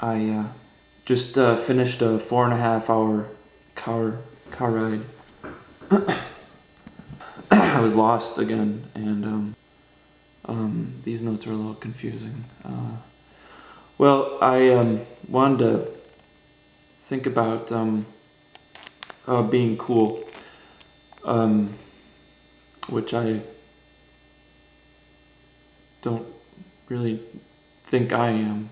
I just finished a 4.5 hour car ride. I was lost again, and these notes are a little confusing. Well, I wanted to think about being cool, which I don't really think I am.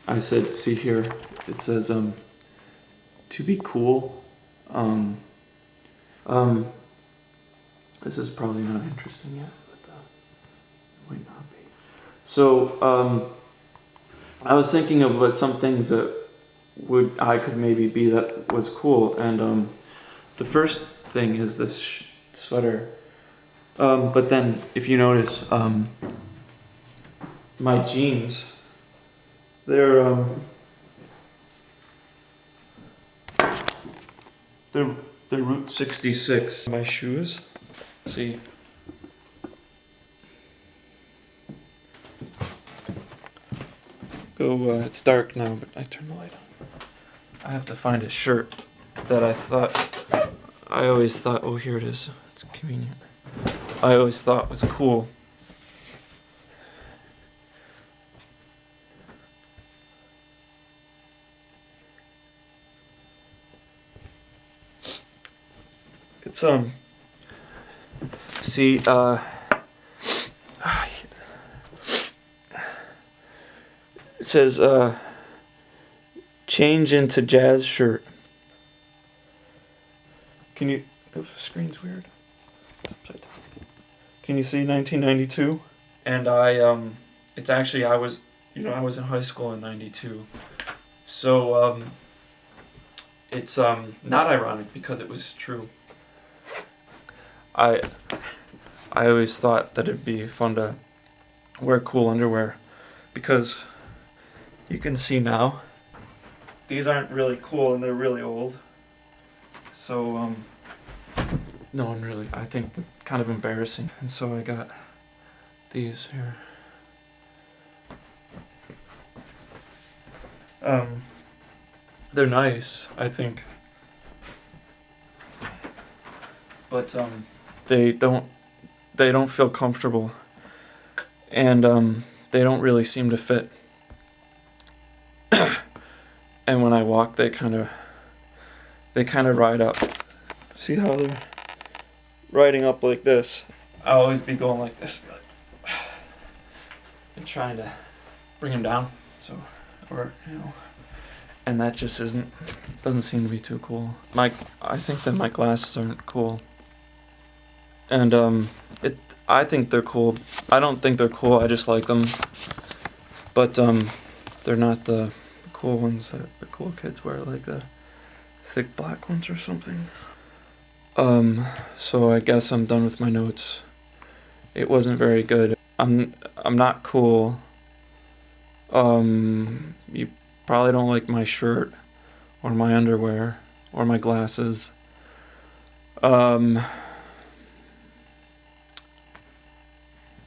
I said, see here, it says to be cool. This is probably not interesting yet, but it might not be. So I was thinking of what some things that I could maybe be that was cool, and the first thing is this sweater. But then, if you notice, my jeans, they're Route 66. My shoes, see. It's dark now, but I turned the light on. I have to find a shirt that I always thought, oh, here it is. It's convenient. I always thought was cool. It's, see, it says, change into jazz shirt. Can you, the screen's weird. It's upside down. Can you see 1992? And it's actually, I was in high school in 92. So, it's, not ironic because it was true. I always thought that it'd be fun to wear cool underwear because you can see now these aren't really cool and they're really old. So no one really, I think it's kind of embarrassing. And so I got these here. They're nice, I think. But they don't feel comfortable, and they don't really seem to fit. And when I walk, they kind of ride up. See how they're riding up like this? I'll always be going like this, and trying to bring them down. So, and that just doesn't seem to be too cool. I think that my glasses aren't cool. And I think they're cool. I don't think they're cool, I just like them. But they're not the cool ones that the cool kids wear, like the thick black ones or something. So I guess I'm done with my notes. It wasn't very good. I'm not cool. You probably don't like my shirt or my underwear or my glasses.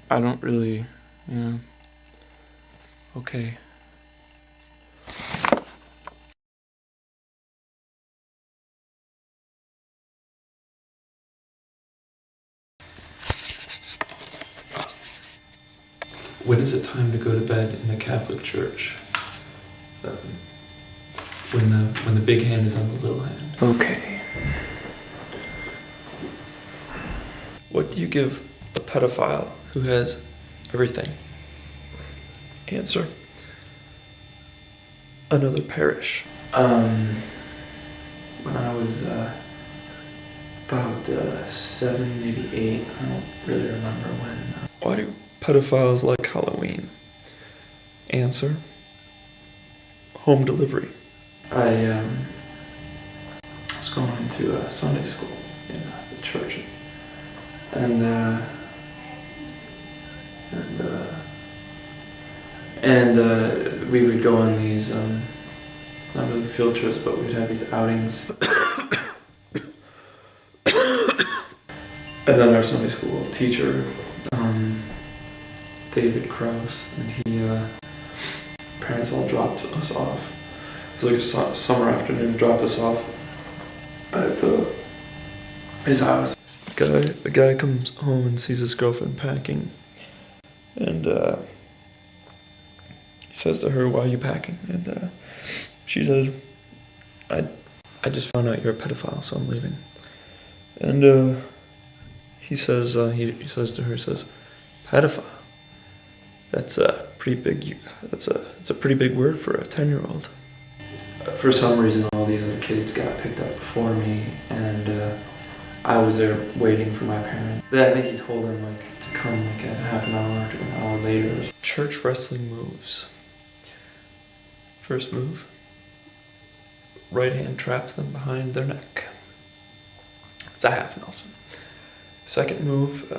I don't really, okay. When is it time to go to bed in a Catholic church? When the big hand is on the little hand. Okay. What do you give a pedophile who has everything? Answer: another parish. When I was about 7, maybe 8, I don't really remember when. Why do pedophiles like Halloween? Answer: home delivery. I was going to Sunday school in the church, and we would go on these not really field trips, but we'd have these outings. And then our Sunday school teacher, David Krause, and he parents all dropped us off. It was like a summer afternoon, dropped us off at his house. The guy comes home and sees his girlfriend packing, and he says to her, "Why are you packing?" And she says, I just found out you're a pedophile, so I'm leaving." And he says to her, "Pedophile? That's a pretty big. That's a pretty big word for a 10-year-old." For some reason, all the other kids got picked up before me, and I was there waiting for my parents. Then I think he told them to come a half an hour to an hour later. Church wrestling moves. First move. Right hand traps them behind their neck. It's a half Nelson. Second move,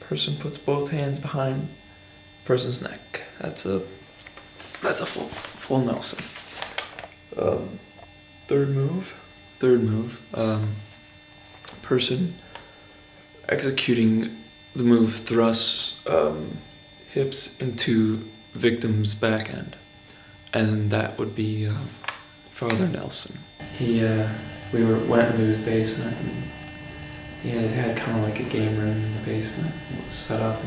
person puts both hands behind person's neck. That's a full Nelson. Third move, person executing the move thrusts hips into victim's back end, and that would be Father Nelson. We went into his basement, and he had kind of like a game room in the basement. It was set up,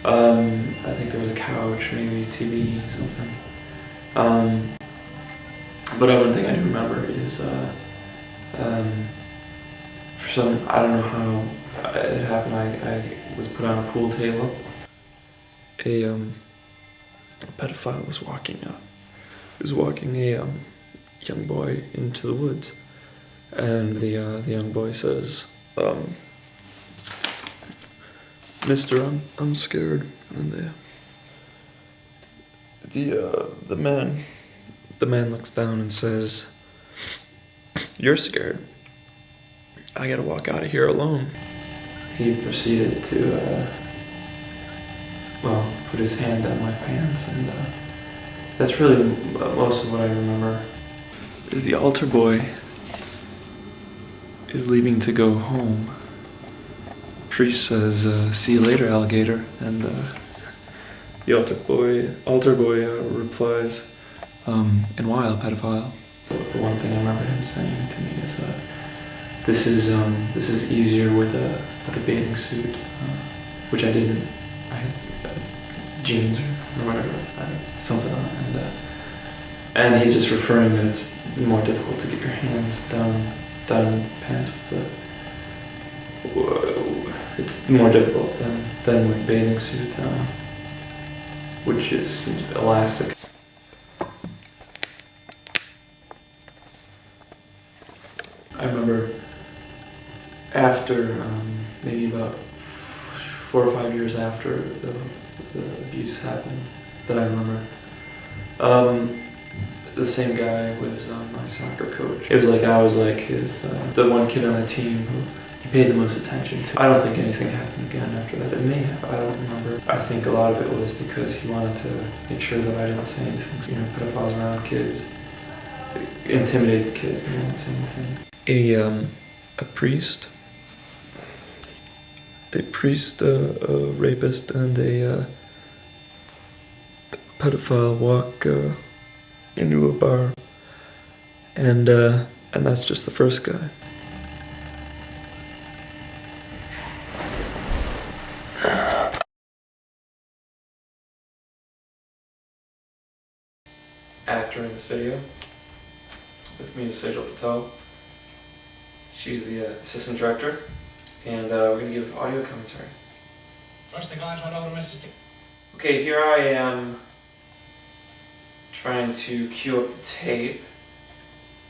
and I think there was a couch, maybe TV, something. But one thing I do remember is for some, I don't know how it happened. I was put on a pool table. A pedophile was walking a young boy into the woods, and the young boy says, "Mister, I'm scared." And the man looks down and says, "You're scared. I gotta walk out of here alone." He proceeded to put his hand down my pants, and that's really most of what I remember. Is the altar boy is leaving to go home. Priest says, "See you later, alligator," and the altar boy replies, "And why, pedophile?" The one thing I remember him saying to me is, "This is easier with a bathing suit," which I didn't. I had jeans or whatever, something on it, and he's just referring that it's more difficult to get your hands down in the pants with it's more difficult than with bathing suit, which is elastic. I remember after, maybe about 4 or 5 years after the abuse happened, that I remember, the same guy was my soccer coach. It was like I was like his, the one kid on the team who he paid the most attention to. I don't think anything happened again after that. It may have, I don't remember. I think a lot of it was because he wanted to make sure that I didn't say anything. So, pedophiles around kids, intimidate the kids, and they didn't say anything. A priest, a rapist, and a pedophile walk into a bar, and that's just the first guy. Actor in this video with me is Sejal Patel. She's the assistant director, and we're gonna give audio commentary. First, the guys went over to Mrs. T. Okay, here I am trying to cue up the tape,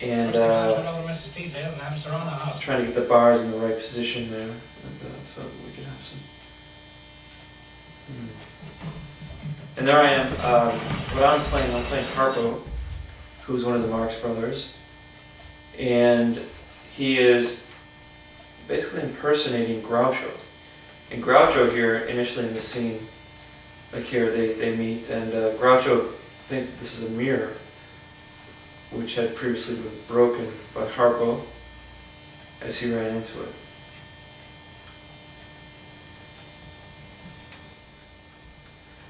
and trying to get the bars in the right position there, and so we can have some. And there I am. What I'm playing Harpo, who's one of the Marx brothers, and he is basically impersonating Groucho. And Groucho here, initially in the scene, like here, they meet, and Groucho thinks that this is a mirror, which had previously been broken by Harpo as he ran into it.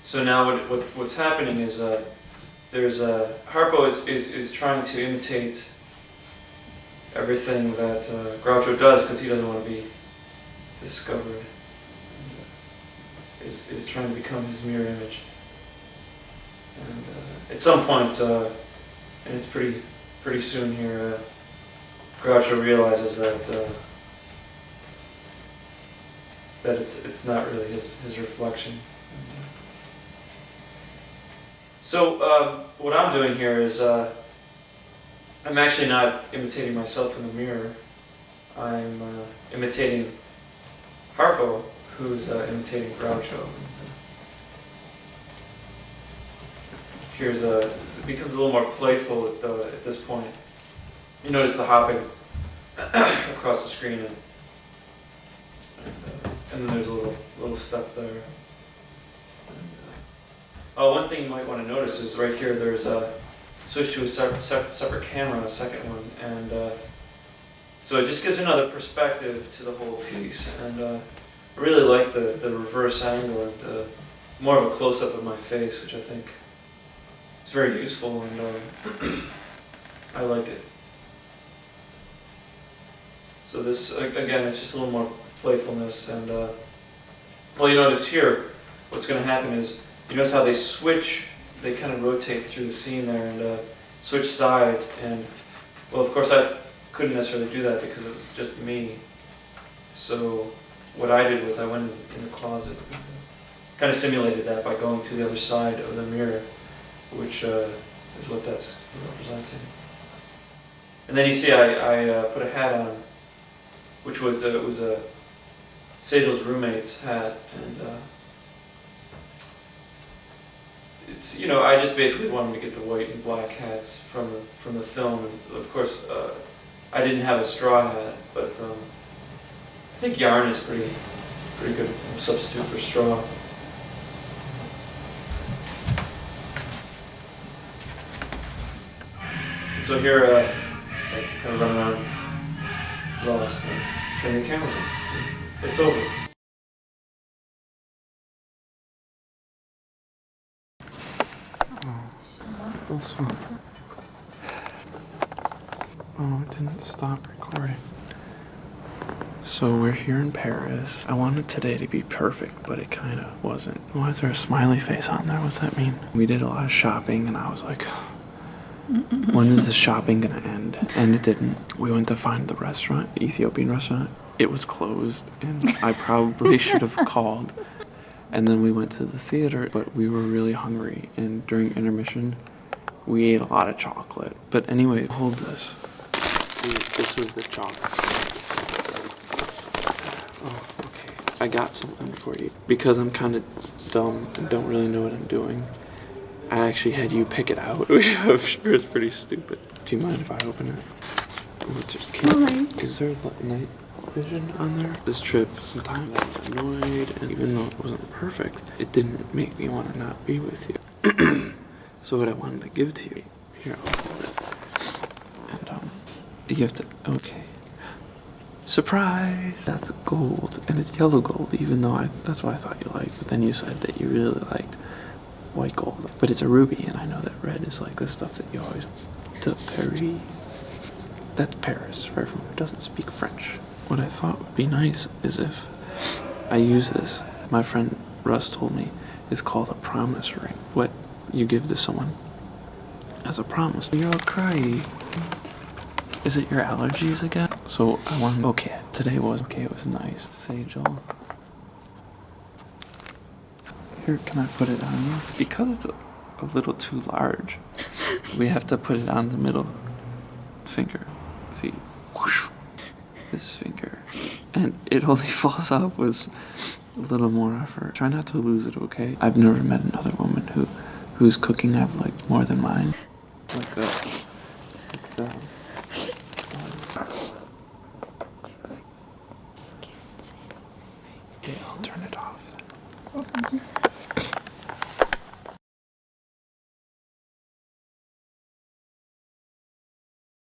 So now what's happening is there's Harpo is trying to imitate everything that Groucho does because he doesn't want to be discovered. Is trying to become his mirror image. And at some point, and it's pretty soon here, Groucho realizes that it's not really his reflection. So what I'm doing here is I'm actually not imitating myself in the mirror. I'm imitating Harpo, who's imitating Groucho. Here's it becomes a little more playful at this point. You notice the hopping across the screen, and then there's a little step there. One thing you might want to notice is right here there's a switch to a separate camera, a second one, and so it just gives another perspective to the whole piece. And I really like the reverse angle and more of a close-up of my face, which I think is very useful, and I like it. So this, again, it's just a little more playfulness, and well, you notice here, what's going to happen is, you notice how they kind of rotate through the scene there and switch sides, and well, of course I couldn't necessarily do that because it was just me. So what I did was I went in the closet, and kind of simulated that by going to the other side of the mirror, which is what that's representing. And then you see I put a hat on, which was it was a Sejal's roommate's hat, and it's, you know, I just basically wanted to get the white and black hats from the film, and of course I didn't have a straw hat, but I think yarn is pretty good substitute for straw. And so here I kind of run around lost and turn the cameras on. It's over. Oh, it didn't stop recording. So we're here in Paris. I wanted today to be perfect, but it kind of wasn't. Why is there a smiley face on there? What's that mean? We did a lot of shopping, and I was like, when is the shopping gonna end? And it didn't. We went to find the restaurant, the Ethiopian restaurant. It was closed, and I probably should have called. And then we went to the theater, but we were really hungry, and during intermission, we ate a lot of chocolate. But anyway, hold this. See, this was the chocolate. Oh, okay. I got something for you. Because I'm kind of dumb and don't really know what I'm doing, I actually had you pick it out, which I'm sure is pretty stupid. Do you mind if I open it? Oh, just can't. Is there night vision on there? This trip, sometimes I was annoyed, and even though it wasn't perfect, it didn't make me want to not be with you. So what I wanted to give to you, here, I'll hold it. And you have to, okay. Surprise! That's gold, and it's yellow gold, even though that's what I thought you liked, but then you said that you really liked white gold. But it's a ruby, and I know that red is like the stuff that you always, to Paris. That's Paris, for everyone who doesn't speak French. What I thought would be nice is if I use this. My friend Russ told me it's called a promise ring. What you give to someone as a promise. You're all cryy. Is it your allergies again? So I want, okay, today was, okay, it was nice. Sejal. Here, can I put it on you? Because it's a little too large, we have to put it on the middle finger. See, whoosh, this finger. And it only falls off with a little more effort. Try not to lose it, okay? I've never met another woman whose cooking I've liked more than mine. Like that. Like that. Okay, I'll turn it off then.